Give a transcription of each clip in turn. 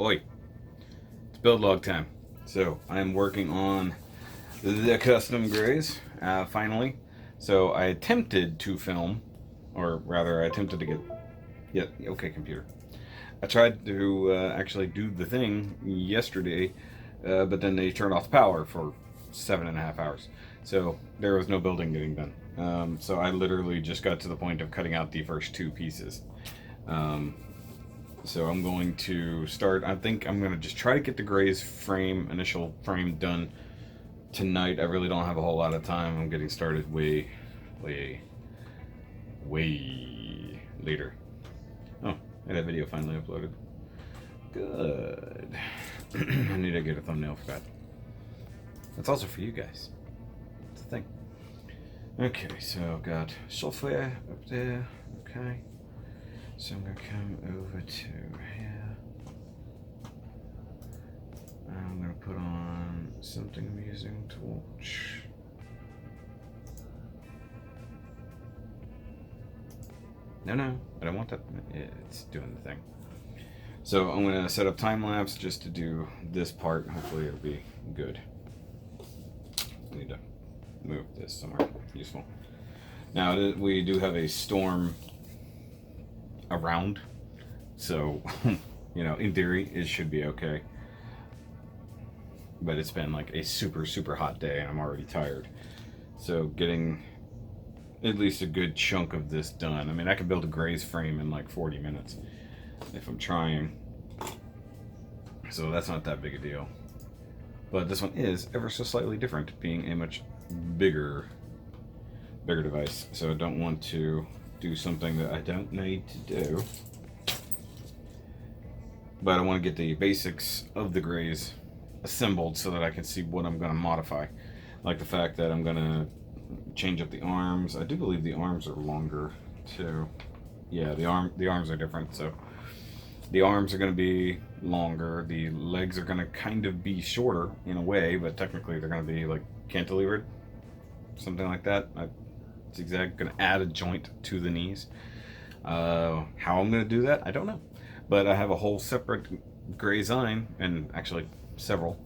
Oi, it's build log time. So I'm working on the custom GRAZE, finally. So I attempted to film, or rather I attempted to okay computer. I tried to actually do the thing yesterday, but then they turned off the power for 7.5 hours. So there was no building getting done. So I literally just got to the point of cutting out the first two pieces. So I'm going to start, I think I'm going to just try to get the GRAZE initial frame done tonight. I really don't have a whole lot of time. I'm getting started way later. Oh, and that video finally uploaded. Good. I need to get a thumbnail for that. That's also for you guys. It's a thing. Okay, so I've got software up there. Okay. So I'm going to come over to here. I'm going to put on something I'm using to watch. No, I don't want that. It's doing the thing. So I'm going to set up time lapse just to do this part. Hopefully it'll be good. I need to move this somewhere useful. Now we do have a storm around, so you know, in theory it should be okay, but it's been like a super hot day and I'm already tired. So getting at least a good chunk of this done. I mean, I could build a GRAZE frame in like 40 minutes if I'm trying, so that's not that big a deal. But this one is ever so slightly different, being a much bigger device, so I don't want to do something that I don't need to do. But I want to get the basics of the GRAZE assembled so that I can see what I'm going to modify. Like the fact that I'm going to change up the arms. I do believe the arms are longer too. Yeah, the arms are different, so the arms are going to be longer. The legs are going to kind of be shorter in a way, but technically they're going to be like cantilevered, something like that. Zigzag, going to add a joint to the knees. How I'm going to do that, I don't know. But I have a whole separate GRAZE, and actually several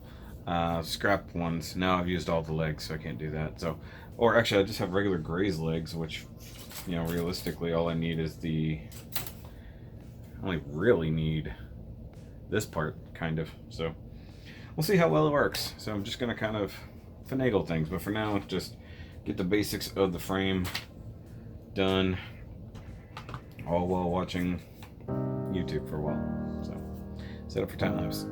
scrap ones. Now I've used all the legs, so I can't do that. So, or actually I just have regular GRAZE legs, which, you know, realistically all I need is I only really need this part, kind of. So we'll see how well it works. So I'm just going to kind of finagle things, but for now, just get the basics of the frame done, all while watching YouTube for a while. So set up for time lapse.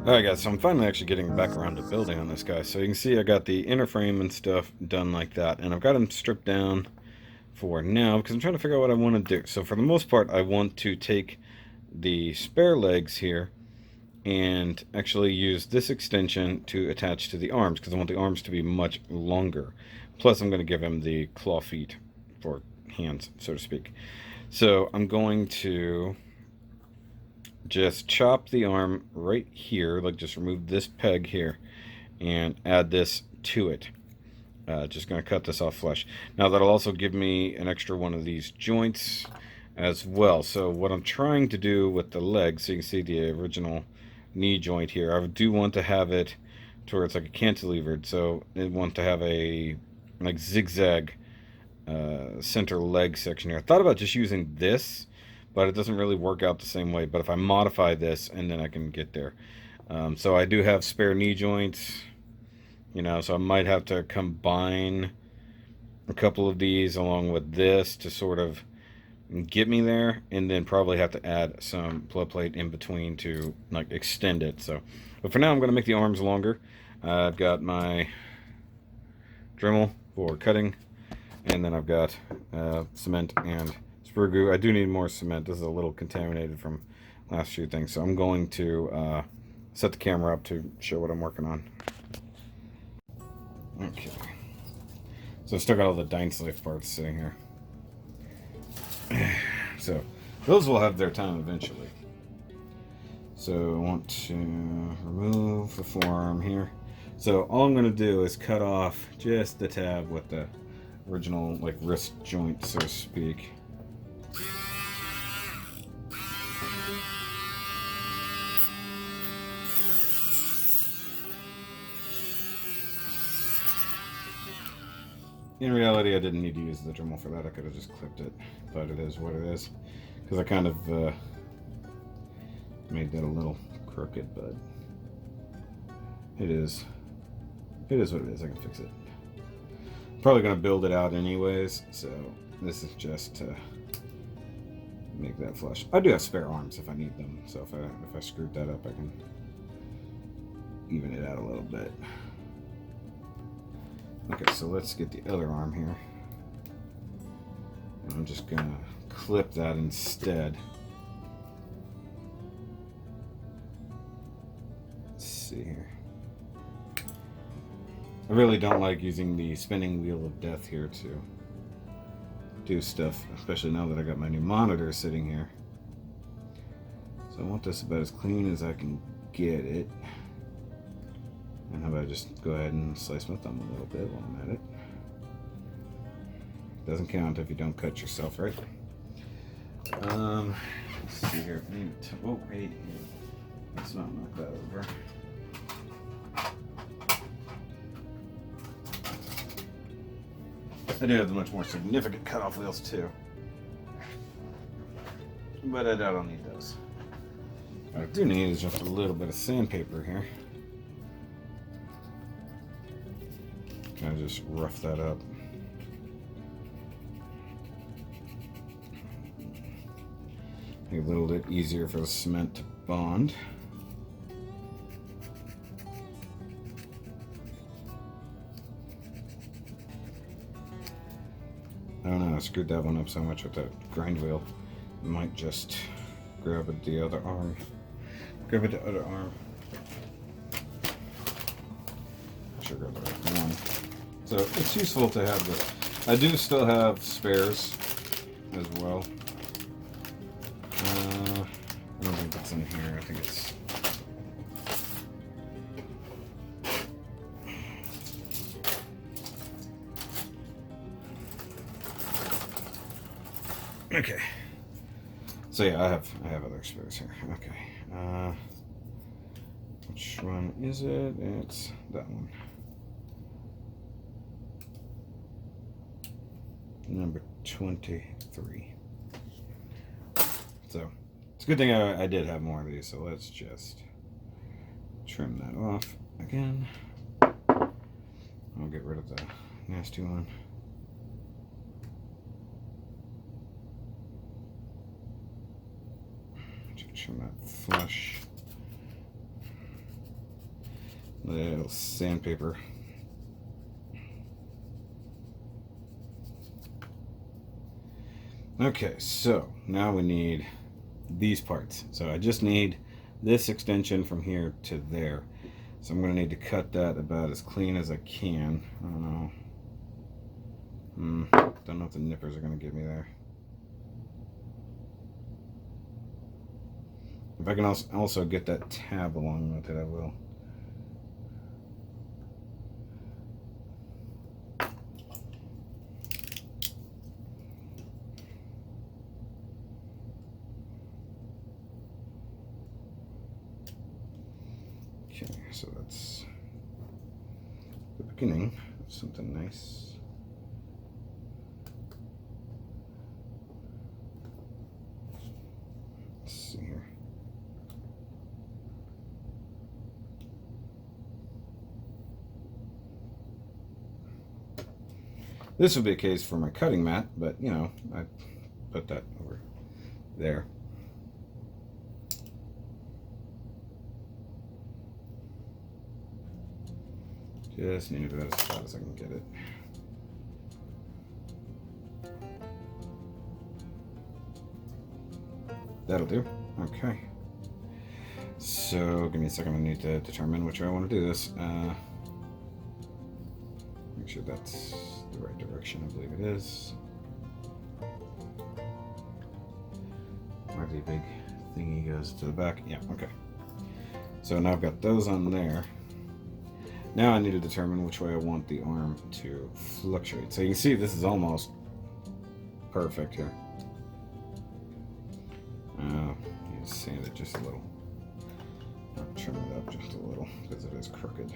Alright guys, so I'm finally actually getting back around to building on this guy. So you can see I got the inner frame and stuff done like that, and I've got him stripped down for now because I'm trying to figure out what I want to do. So for the most part, I want to take the spare legs here and actually use this extension to attach to the arms because I want the arms to be much longer. Plus I'm going to give him the claw feet for hands, so to speak. So I'm going to just chop the arm right here, like just remove this peg here and add this to it. Just going to cut this off flush. Now that'll also give me an extra one of these joints as well. So what I'm trying to do with the legs, so you can see the original knee joint here, I do want to have it to where it's like a cantilevered. So I want to have a like zigzag center leg section here. I thought about just using this, but it doesn't really work out the same way. But if I modify this, and then I can get there. So I do have spare knee joints, you know, so I might have to combine a couple of these along with this to sort of get me there, and then probably have to add some plug plate in between to like extend it. So, but for now I'm going to make the arms longer. I've got my Dremel for cutting, and then I've got cement and sprue glue. I do need more cement. This is a little contaminated from last few things, so I'm going to set the camera up to show what I'm working on. Okay, so I've still got all the Deinslife parts sitting here. So those will have their time eventually. So I want to remove the forearm here. So all I'm going to do is cut off just the tab with the original like wrist joint, so to speak. In reality, I didn't need to use the Dremel for that. I could have just clipped it, but it is what it is. Because I kind of made that a little crooked, but it is what it is. I can fix it. Probably going to build it out anyways, so this is just to make that flush. I do have spare arms if I need them, so if I screwed that up, I can even it out a little bit. Okay, so let's get the other arm here. I'm just gonna clip that instead. Let's see here. I really don't like using the spinning wheel of death here to do stuff, especially now that I got my new monitor sitting here. So I want this about as clean as I can get it. And how about I just go ahead and slice my thumb a little bit while I'm at it. Doesn't count if you don't cut yourself, right? Let's see here. Oh, wait. Let's not knock that over. I do have the much more significant cutoff wheels too, but I doubt I'll need those. What I do need is just a little bit of sandpaper here. Kind of just rough that up. Make it a little bit easier for the cement to bond. I don't know, I screwed that one up so much with that grind wheel. I might just grab it the other arm. Grab it the other arm. I should grab the right one. So it's useful to have this. I do still have spares as well. I don't think that's in here. I think it's... Okay. So yeah, I have other spares here. Okay. Which one is it? It's that one. Number 23. So it's a good thing I did have more of these. So let's just trim that off again. I'll get rid of the nasty one. Trim that flush. little sandpaper. Okay, so now we need these parts. So I just need this extension from here to there. So I'm going to need to cut that about as clean as I can. I don't know. Don't know if the nippers are going to get me there. If I can also get that tab along with it, I will. Okay, so that's the beginning of something nice. Let's see here. This would be a case for my cutting mat, but you know, I put that over there. Just need it about as flat as I can get it. That'll do. Okay. So give me a second. I need to determine which way I want to do this. Make sure that's the right direction. I believe it is. Where the big thingy goes to the back. Yeah. Okay. So now I've got those on there. Now I need to determine which way I want the arm to fluctuate. So you can see this is almost perfect here. You sand it just a little. I'll trim it up just a little because it is crooked.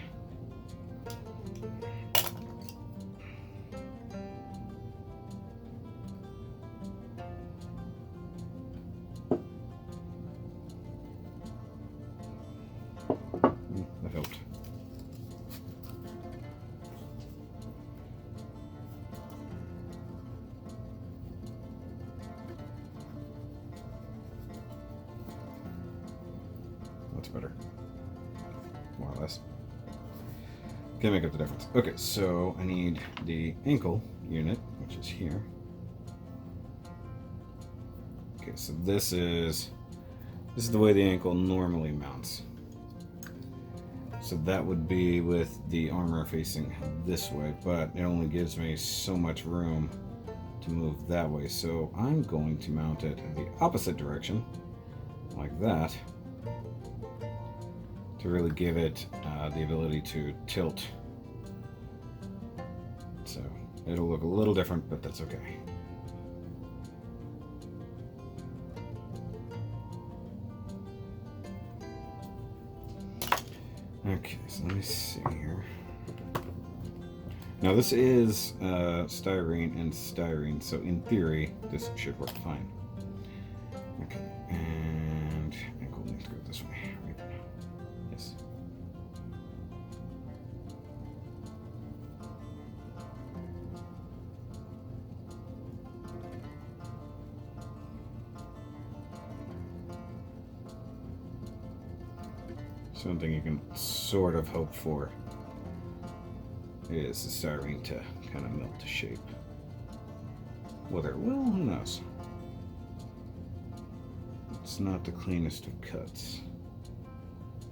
That helped. That's better. More or less. Can make up the difference. Okay, so I need the ankle unit, which is here. Okay, so this is the way the ankle normally mounts. So that would be with the armor facing this way, but it only gives me so much room to move that way. So I'm going to mount it in the opposite direction, like that, to really give it the ability to tilt. So it'll look a little different, but that's okay. Okay, so let me see here. Now this is styrene and styrene, so in theory this should work fine. Okay, and ankle needs to go this way, right? Yes. Something you can sort of hope for is the styrene to kind of melt to shape. Whether it will, who knows? It's not the cleanest of cuts.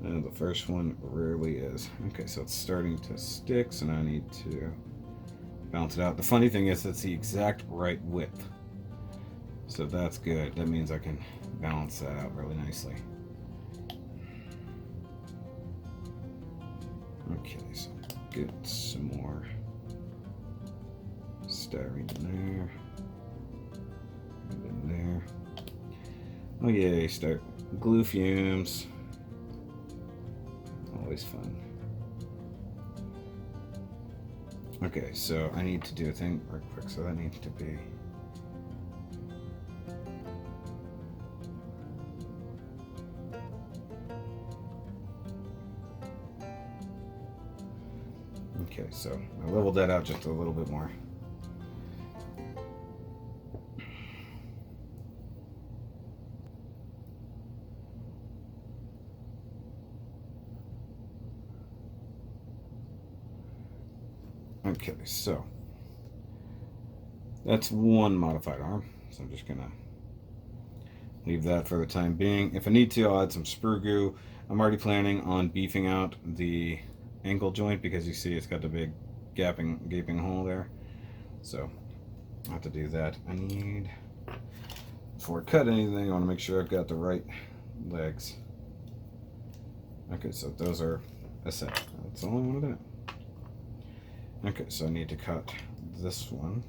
And the first one rarely is. Okay, so it's starting to stick, so now I need to balance it out. The funny thing is it's the exact right width. So that's good. That means I can balance that out really nicely. Okay, so get some more styrene in there, and in there. Oh yay, start glue fumes. Always fun. Okay, so I need to do a thing real quick, so that needs to be okay, so I leveled that out just a little bit more. Okay, so that's one modified arm. So I'm just gonna leave that for the time being. If I need to, I'll add some sprue goo. I'm already planning on beefing out the ankle joint because you see it's got the big gaping hole there. So I have to do that. I need, before I cut anything, I want to make sure I've got the right legs. Okay, so those are a set. That's all I want to do. Okay, so I need to cut this one.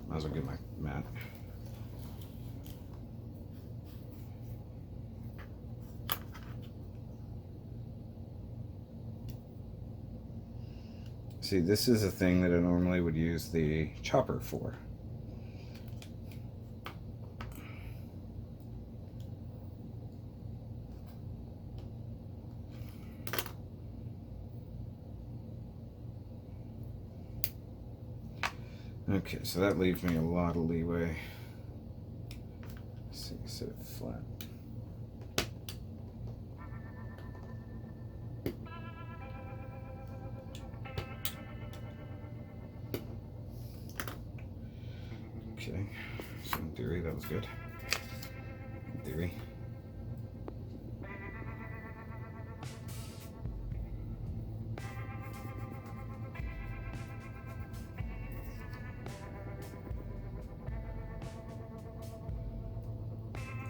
Might as well get my mat. See, this is a thing that I normally would use the chopper for. Okay, so that leaves me a lot of leeway. Let's see, set it flat. Okay, so in theory that was good. In theory.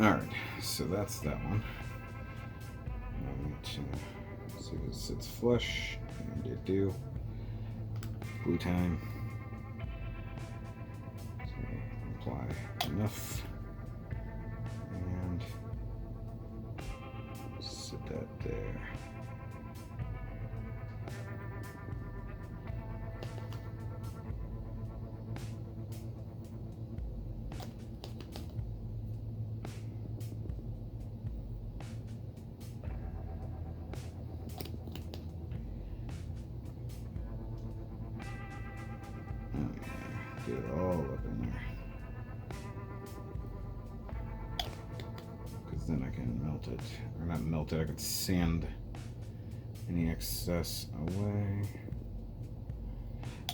Alright, so that's that one. I need to see if it sits flush, and it do. Glue time. So apply enough. And sit that there. Get it all up in there. Because then I can melt it. Or not melt it, I can sand any excess away.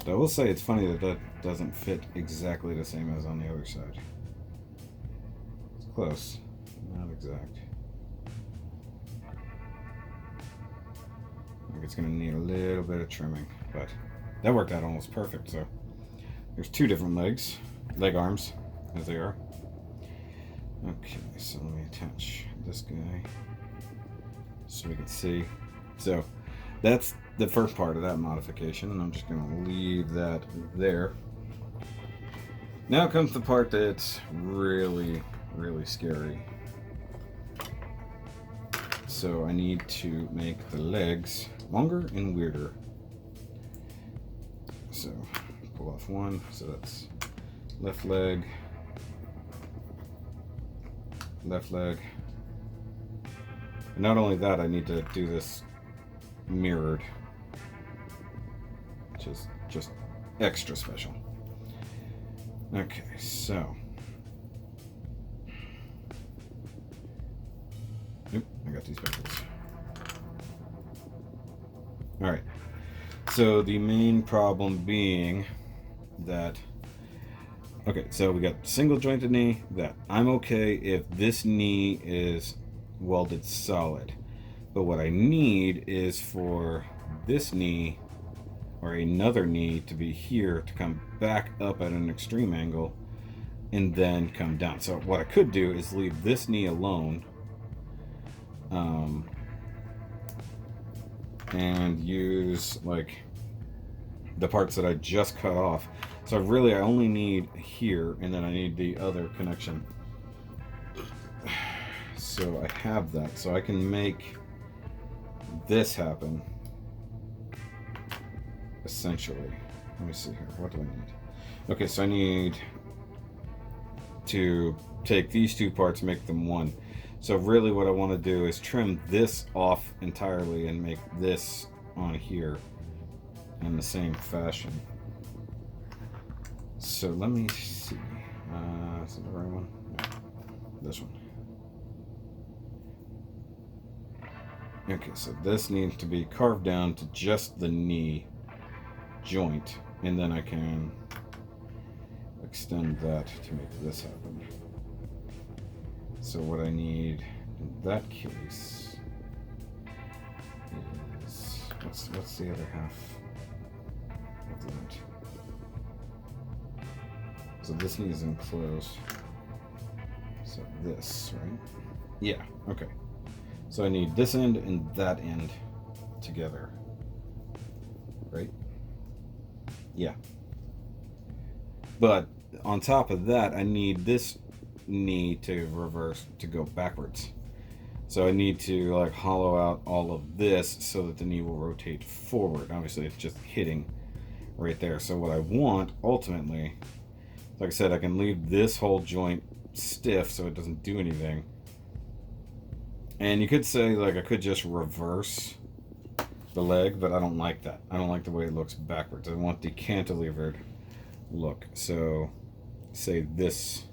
But I will say it's funny that that doesn't fit exactly the same as on the other side. It's close, not exact. I think it's going to need a little bit of trimming, but that worked out almost perfect. So there's two different leg arms, as they are. Okay, so let me attach this guy so we can see. So that's the first part of that modification, and I'm just going to leave that there. Now comes the part that's really, really scary. So I need to make the legs longer and weirder. So pull off one, so that's left leg, left leg. And not only that, I need to do this mirrored, which is just extra special. Okay, so oop, I got these backwards. All right, so the main problem being that, okay, so we got single jointed knee, that I'm okay if this knee is welded solid, but what I need is for this knee or another knee to be here to come back up at an extreme angle and then come down. So what I could do is leave this knee alone and use like the parts that I just cut off. So really I only need here, and then I need the other connection. So I have that, so I can make this happen essentially. Let me see here, what do I need? Okay, so I need to take these two parts, make them one. So really what I want to do is trim this off entirely and make this on here in the same fashion. So let me see. Is it the right one? Yeah, this one. Okay, so this needs to be carved down to just the knee joint, and then I can extend that to make this happen. So what I need in that case is what's the other half of that? So this needs enclosed. So this, right? Yeah, okay. So I need this end and that end together, right? Yeah. But on top of that, I need this knee to reverse, to go backwards. So I need to like hollow out all of this so that the knee will rotate forward. Obviously, it's just hitting right there. So what I want ultimately, like I said, I can leave this whole joint stiff so it doesn't do anything. And you could say like I could just reverse the leg, but I don't like that. I don't like the way it looks backwards. I want the cantilevered look. So say this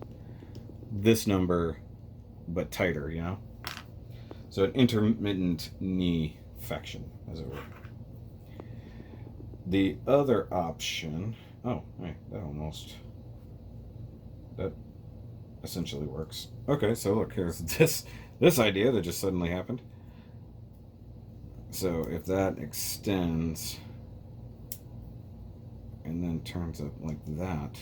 number, but tighter, you know? So an intermittent knee flexion, as it were. The other option, oh, wait, that essentially works. Okay, so look, here's this idea that just suddenly happened. So if that extends and then turns up like that,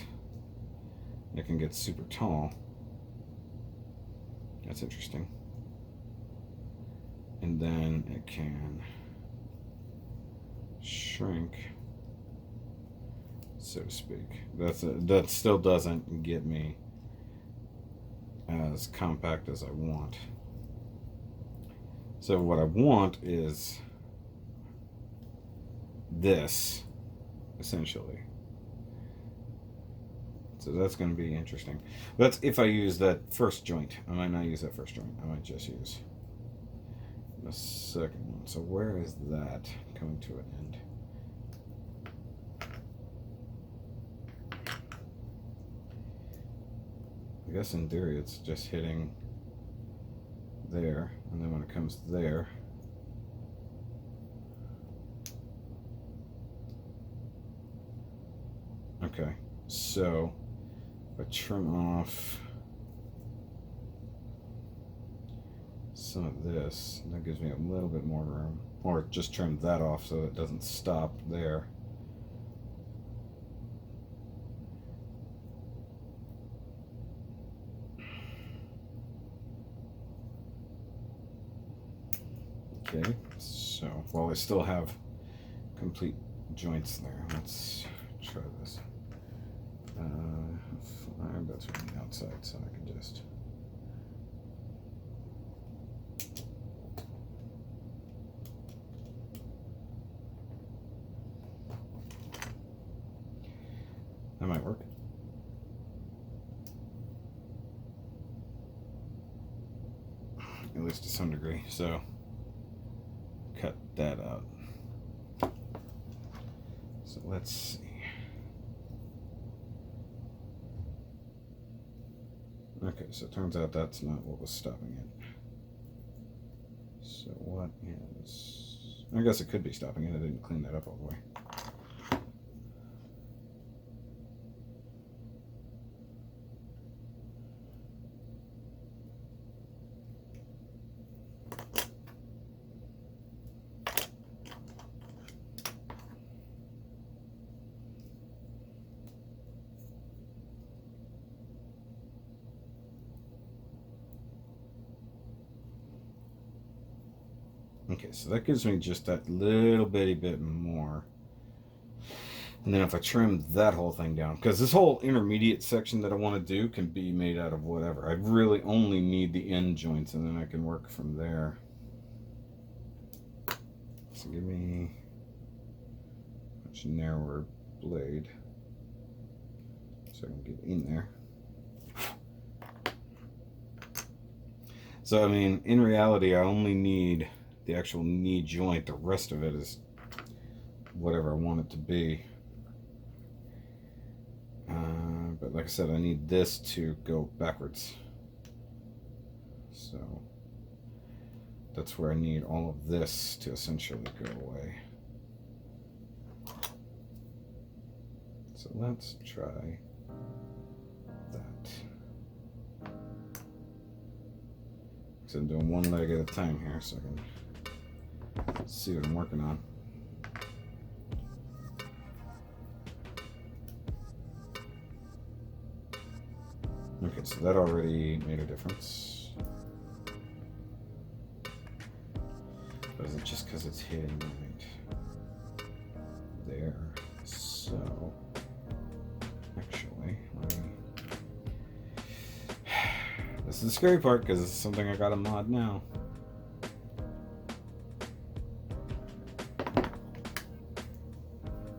it can get super tall. That's interesting. And then it can shrink, so to speak. That still doesn't get me as compact as I want. So what I want is this, essentially. So that's going to be interesting. That's if I use that first joint. I might not use that first joint. I might just use the second one. So where is that coming to an end? I guess in theory it's just hitting there, and then when it comes there, okay, so if I trim off some of this, that gives me a little bit more room, or just trim that off so it doesn't stop there. Okay, so while I still have complete joints there, let's try this. That's from the outside, so I can just. That might work. At least to some degree. So cut that out. So let's see. Okay, so it turns out that's not what was stopping it. So what is... I guess it could be stopping it. I didn't clean that up all the way. Okay, so that gives me just that little bitty bit more. And then if I trim that whole thing down, because this whole intermediate section that I want to do can be made out of whatever. I really only need the end joints, and then I can work from there. So give me a much narrower blade so I can get in there. So I mean, in reality, I only need the actual knee joint. The rest of it is whatever I want it to be. But like I said, I need this to go backwards. So that's where I need all of this to essentially go away. So let's try that. So I'm doing one leg at a time here so I can see what I'm working on. Okay, so that already made a difference. But is it just because it's hitting right there? So, actually, this is the scary part because it's something I gotta mod now.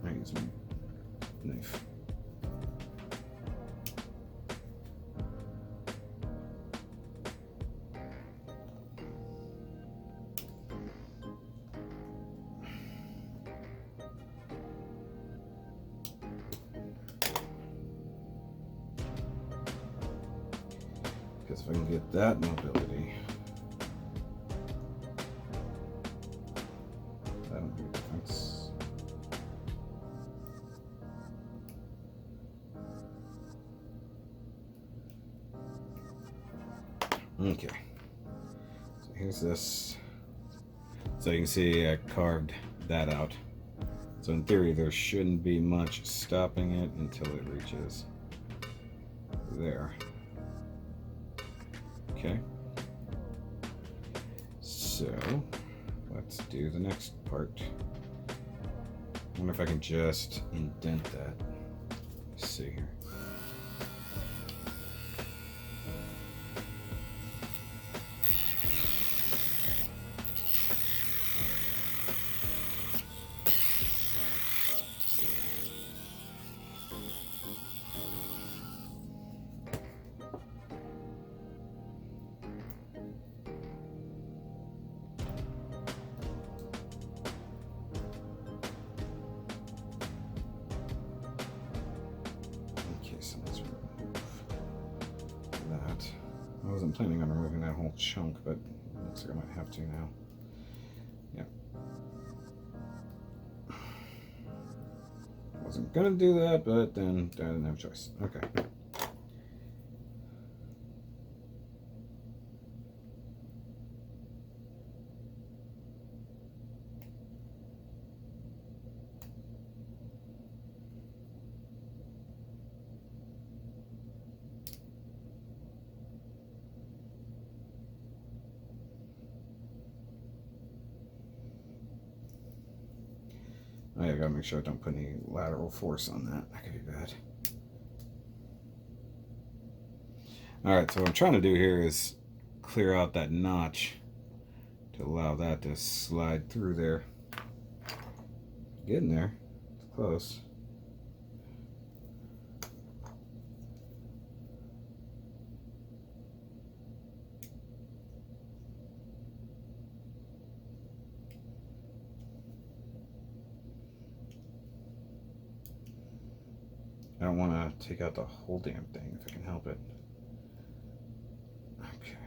I use my knife. Because if I can get that mobility, that'll make a difference. Okay, so here's this. So you can see I carved that out. So in theory, there shouldn't be much stopping it until it reaches there. Okay, so let's do the next part. I wonder if I can just indent that. Let's see here. So let's remove that. I wasn't planning on removing that whole chunk, but it looks like I might have to now. Yeah. Wasn't gonna do that, but then I didn't have a choice. Okay. Oh, yeah, I gotta make sure I don't put any lateral force on that. That could be bad. Alright, so what I'm trying to do here is clear out that notch to allow that to slide through there. Getting there. It's close. I don't want to take out the whole damn thing if I can help it. Okay.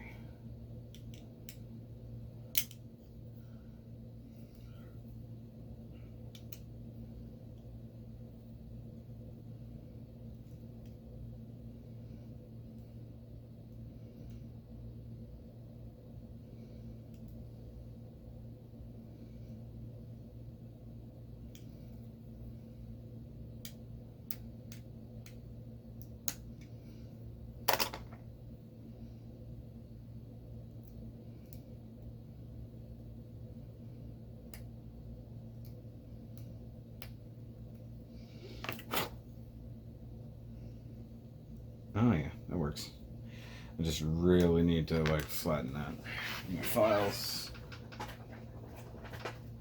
Oh yeah, that works. I just really need to like flatten that in my files.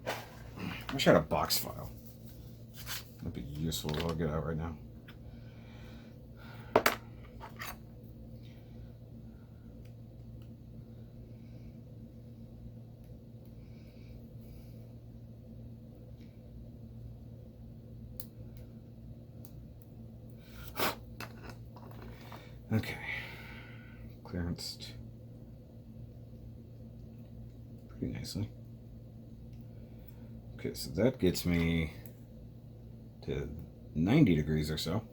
I wish I had a box file. That'd be useful. I'll get out right now. Okay. Clearanced pretty nicely. Okay, so that gets me to 90 degrees or so.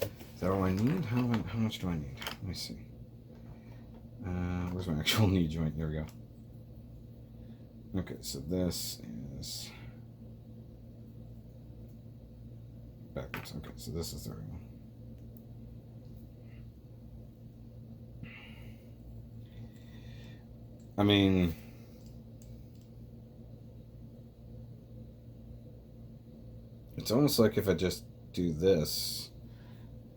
Is that all I need? How much do I need? Let me see. Where's my actual knee joint? There we go. Okay, so this is backwards. Okay, so this is the right one. I mean, it's almost like if I just do this,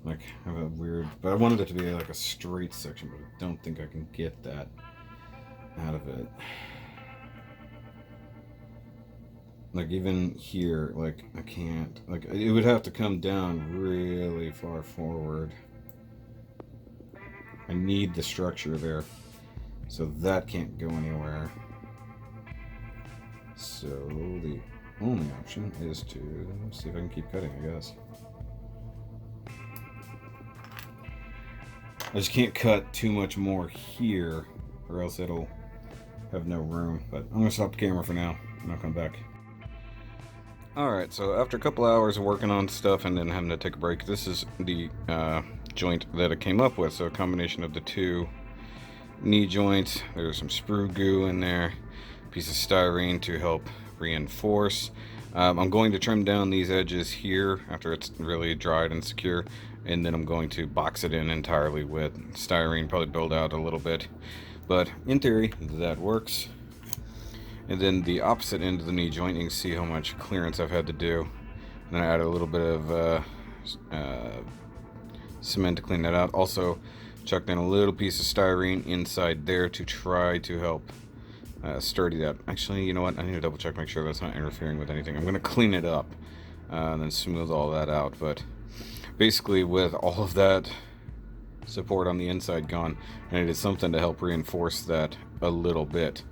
like, I have a weird, but I wanted it to be like a straight section, but I don't think I can get that out of it. Like, even here, like, I can't, like, it would have to come down really far forward. I need the structure there, so that can't go anywhere. So the only option is to see if I can keep cutting, I guess. I just can't cut too much more here, or else it'll have no room. But I'm gonna stop the camera for now, and I'll come back. Alright, so after a couple hours of working on stuff and then having to take a break, this is the joint that I came up with. So a combination of the two knee joints. There's some sprue goo in there, a piece of styrene to help reinforce. I'm going to trim down these edges here after it's really dried and secure, and then I'm going to box it in entirely with styrene, probably build out a little bit, but in theory that works. And then the opposite end of the knee joint, you can see how much clearance I've had to do. And then I added a little bit of cement to clean that out. Also chucked in a little piece of styrene inside there to try to help sturdy that. Actually, you know what? I need to double check, make sure that's not interfering with anything. I'm going to clean it up and then smooth all that out. But basically, with all of that support on the inside gone, I needed something to help reinforce that a little bit.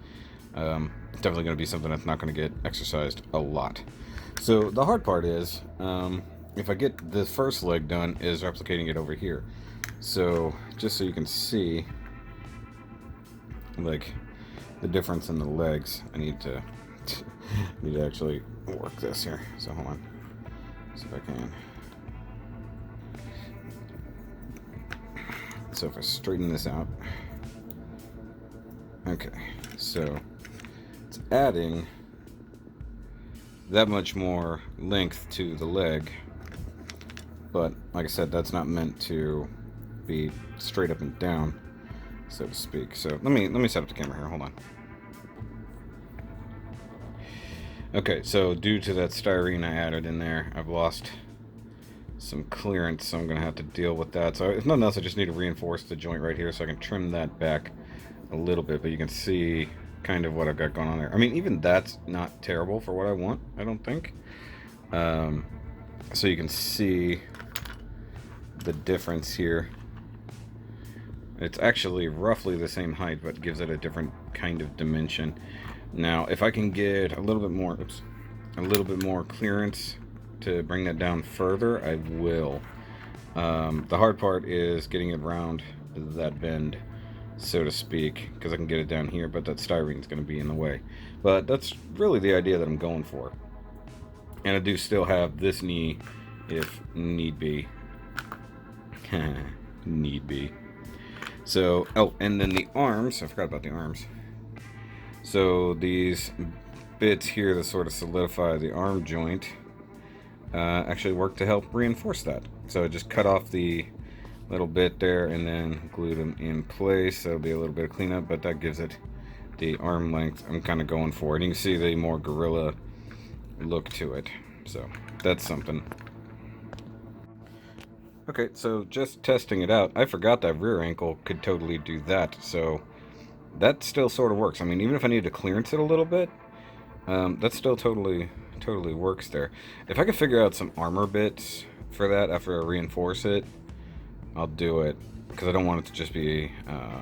Definitely going to be something that's not going to get exercised a lot. So the hard part is, if I get the first leg done, is replicating it over here. So just so you can see, like, the difference in the legs, I need to actually work this here. So hold on, see if I can. So if I straighten this out, okay, so it's adding that much more length to the leg, but like I said, that's not meant to be straight up and down, so to speak. So let me set up the camera here. Hold on. Okay, so due to that styrene I added in there, I've lost some clearance, so I'm gonna have to deal with that. So if nothing else, I just need to reinforce the joint right here so I can trim that back a little bit, but you can see kind of what I've got going on there. I mean, even that's not terrible for what I want, I don't think. So you can see the difference here. It's actually roughly the same height, but gives it a different kind of dimension. Now, if I can get a little bit more clearance to bring that down further, I will. The hard part is getting it around that bend, so to speak, because I can get it down here, but that styrene is going to be in the way. But that's really the idea that I'm going for. And I do still have this knee, if need be. Need be. So, oh, and then the arms, I forgot about the arms. So these bits here that sort of solidify the arm joint actually work to help reinforce that. So I just cut off the little bit there and then glued them in place. That'll be a little bit of cleanup, but that gives it the arm length I'm kind of going for. And you can see the more gorilla look to it. So that's something. Okay, so just testing it out, I forgot that rear ankle could totally do that. So that still sort of works. I mean, even if I need to clearance it a little bit, that still totally works there. If I could figure out some armor bits for that after I reinforce it, I'll do it, because I don't want it to just be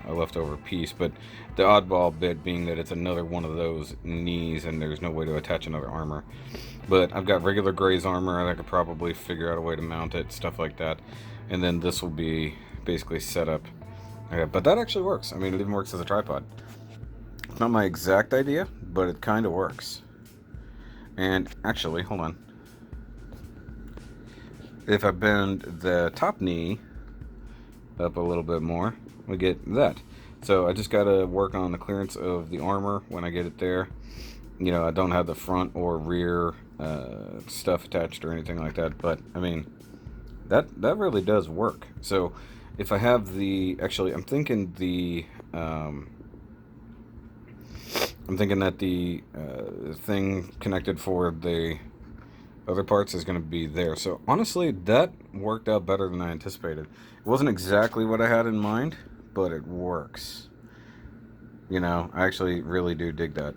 a leftover piece. But the oddball bit being that it's another one of those knees and there's no way to attach another armor. But I've got regular GRAZE armor and I could probably figure out a way to mount it, stuff like that. And then this will be basically set up. Okay, but that actually works. I mean, it even works as a tripod. It's not my exact idea, but it kind of works. And actually, hold on. If I bend the top knee up a little bit more, we get that. So I just got to work on the clearance of the armor when I get it there. You know, I don't have the front or rear stuff attached or anything like that, but I mean, that really does work. So if I have the, actually, I'm thinking that the thing connected for the other parts is going to be there. So honestly, that worked out better than I anticipated. It wasn't exactly what I had in mind, but it works. You know, I actually really do dig that.